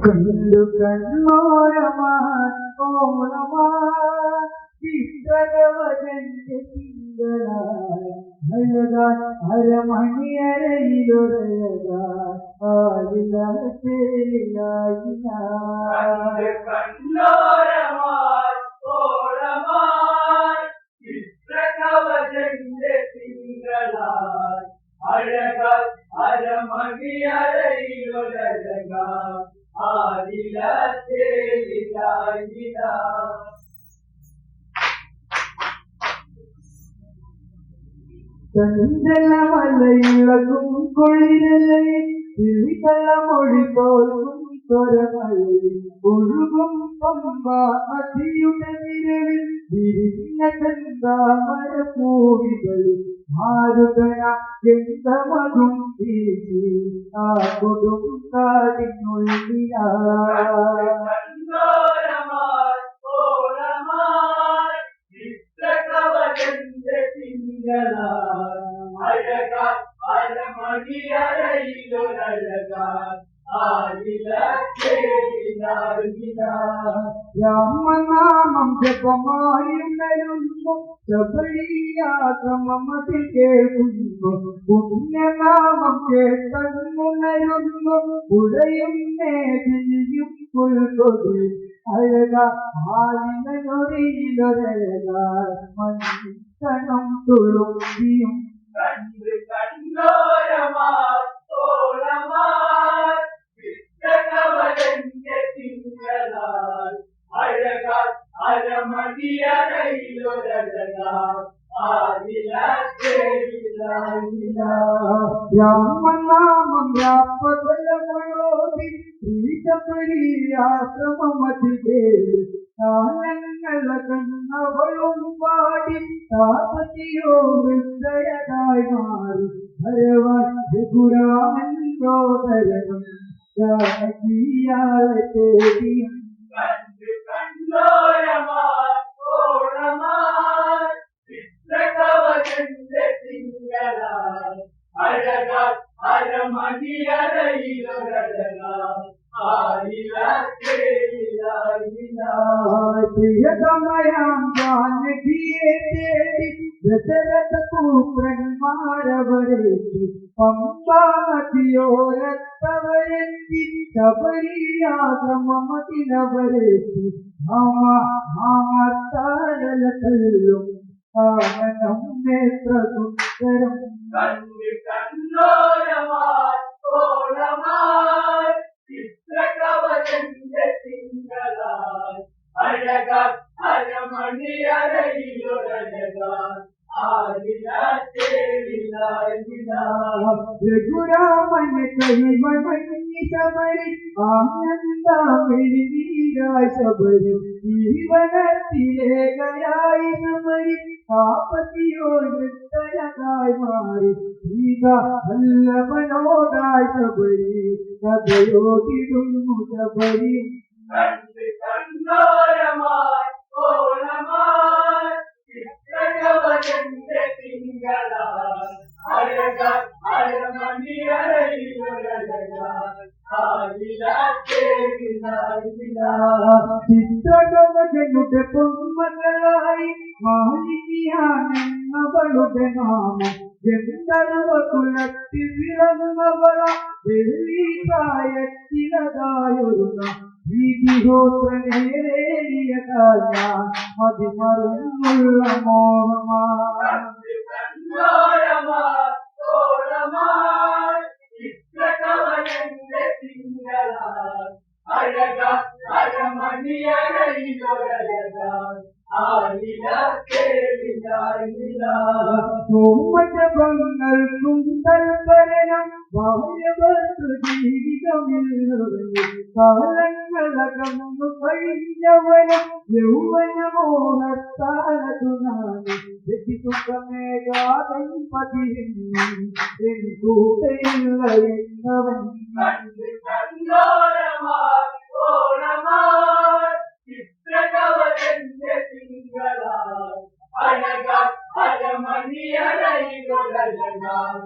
കണ്ടു കണ്ണോരമാൻ ഓണമാൻ ചിത്രകവചന്റെ തിങ്കളായി അഴകാൻ അരമണിയരയിലൊരഴകാൻ ആലിലായി കണ്ണോരമാൻ ഓണമാൻ ചിത്രകവചന്റെ തിങ്കളായി അഴകാൻ അരമണിയരയിലൊരഴകാൻ ചന്ദ്രമലയിളകും കുളിരലയിൽ കിളികളമൊഴി പോലും സ്വരമലയിൽ ഒഴുകും പമ്പ അതിയുടെ നിരവിൽ വിരിഞ്ഞ ചെന്താമര പൂവികളിൽ മാരുകന ഗന്ധമതും വീശി ആ കൊടും കാടിനുള്ളിലാ അഴകാൻ അരമണിയരയിലൊരഴകാൻ രാമനാമം ജപമായുണരുന്നു ശബരിയാശ്രമത്തിൽ കേൾക്കുന്നു പുണ്യനാമം കേട്ടുണരുന്നു പുഴയും മേതിയും പുൽകൊടി അഴക ആലിനൊരിയിലൊരഴക മനുഷ്യനും തുളുമ്പിയും കണ്ണോരമാൻ ഓണമാൻ ചിത്രകവചന്റെ തിങ്കളായി അഴകാൻ അരമണിയരയിലൊരഴകാൻ രാമനാമം വ്യാപകലമയോതി ശ്രീശബരിയാശ്രമമതിലേ കാലങ്ങളകന്നവളും പാടി താപതിയോ ഹൃദയതായി മാറി ഭരവൻ രഘുരാമൻ സോദരനും ജാനകിയാലെ തേടിയും കണ്ണോരമാൻ ഓണമാൻ ചിത്രകവചന്റെ തിങ്കളായി അഴകാൻ അരമണിയരയിലൊരഴകാൻ പ്രിയതമയാം ജാനകിയെ തേടി ദശരഥപുത്രന്മാരവരെത്തി പമ്പാനദിയോരത്തവരെത്തി ശബരിയാശ്രമമതിലവരെത്തി മാമത്താരലതല്ലും ആനന്ദം നേത്രസുന്ദരം കണ്ണോരമാൻ ഓണമാൻ ചിത്രകവചന്റെ തിങ്കളായി അഴകാൻ അരമണിയരയിലൊരഴകാൻ രഘുരാമന് കൈവണങ്ങി ശബരി ആനന്ദമിഴിനീരായി ശബരി ജീവനത്തിലേകയായി ശബരി താപതിയോ വൃത്തയതായി മാറി സീത വല്ലഭനോടായി ശബരി കഥയോതിടുന്നു ശബരി കണ്ണോരമാൻ ഓണമാൻ ചിത്രകവചന്റെ തിങ്കളായി അഴകാൻ അരമണിയരയിലൊരഴകാൻ ചിത്രകവചനുടെ പൊന്മകളായി മാലിനിയാണെന്നവളുടെ നാമം ഗന്ധർവ കുലത്തിൽ വിളങ്ങുന്നവള വെള്ളിക്കായത്തിലതായൊരു വിധിഹോത്രനേറിയതാൽ ഞാൻ മതിമറന്നുള്ള മോഹമാണ് കണ്ണോരമാൻ ഓണമാൻ ചിത്രകവചന്റെ തിങ്കളായി അഴകാൻ അരമണിയരയിലൊരഴകാൻ സോമജപങ്ങൾക്കും തൽപരണം ബാല്യവസ്തു ജീവിതമില്ലവന് കാലങ്ങളകന്നു കഴിഞ്ഞവനും യൗവനമോഹത്താലതുനാണ് സുഖമേകാതൻ പതിരിന്നും കൂട്ടയില്ലവൻ കണ്ണോരമാൻ ഓണമാൻ ചിത്രകവചന്റെ തിങ്കളായി അഴകാൻ അരമണിയരയിലൊരഴകാൻ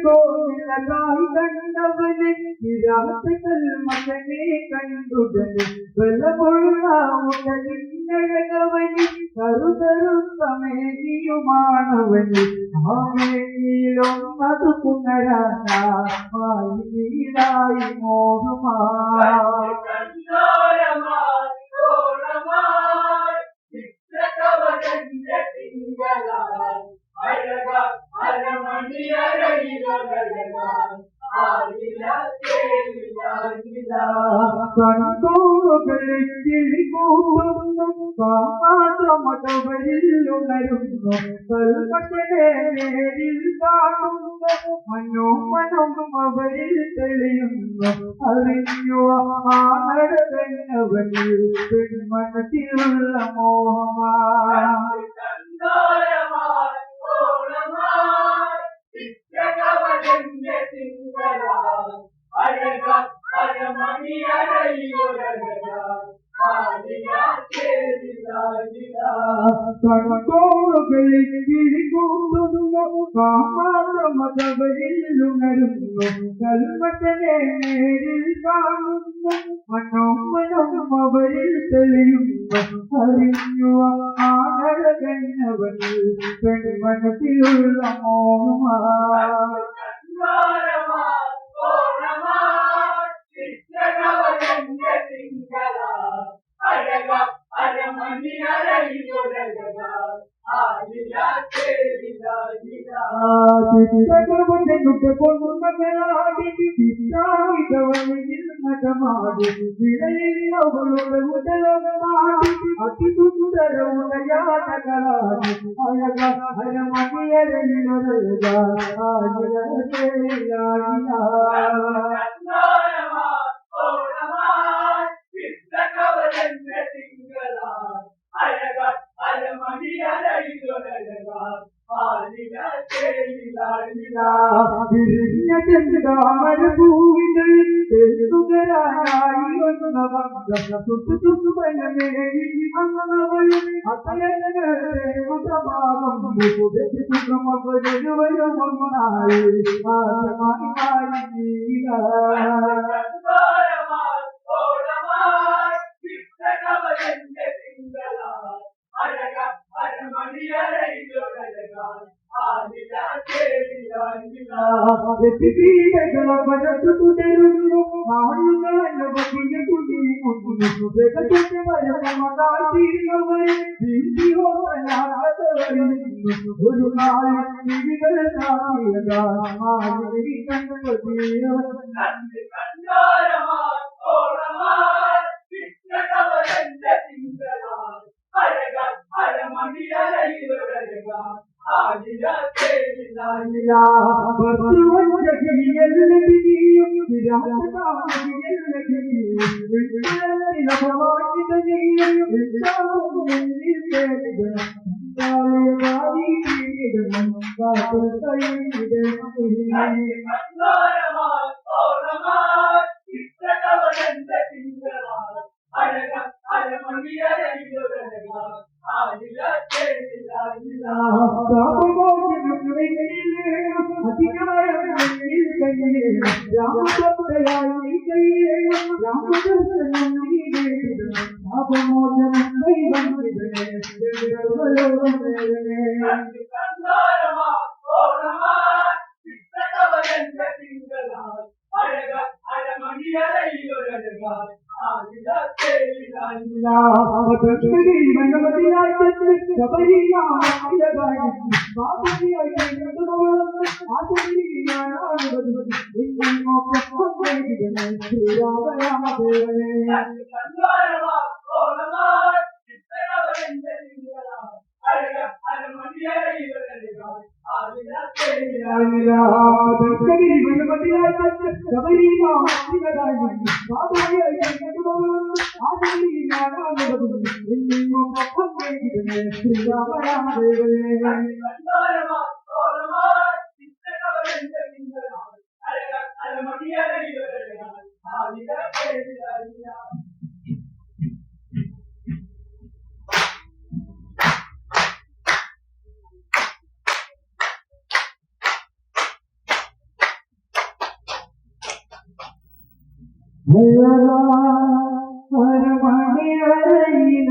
കോവിൽ അഴകായി കണ്ടവനെ നിരാശകൾ മകനെ കണ്ടുടനെ ബലമുള്ള ഉടലിനഴകവന് കറുകറുത്തമേനിയുമാണവന് ആമേനിയിലും അത് പുനരായി മോഹമാ കൺകോളുകളിൽ കിളികൂട്ടുന്നു കാമാതമടവരിലുണരുന്നു കൽപ്പറ്റനെ നേരിൽ കാണുന്നു മനോമനം അവരിൽ തെളിയുന്നു അറിഞ്ഞു ആ നടകന്നവനിൽ പെൺമനത്തിലുള്ള മോഹമാ കൺകോളുകളിൽ കിളികൂട്ടുന്നു കാമാതമടവരിലുണരുന്നു കൽപ്പറ്റനെ നേരിൽ കാണുന്നു മനോമനം അവരിൽ തെളിയുന്നു അറിഞ്ഞു ആ നടകന്നവനിൽ പെൺമനത്തിലുള്ള മോഹമാ ഒരു മണി വരയില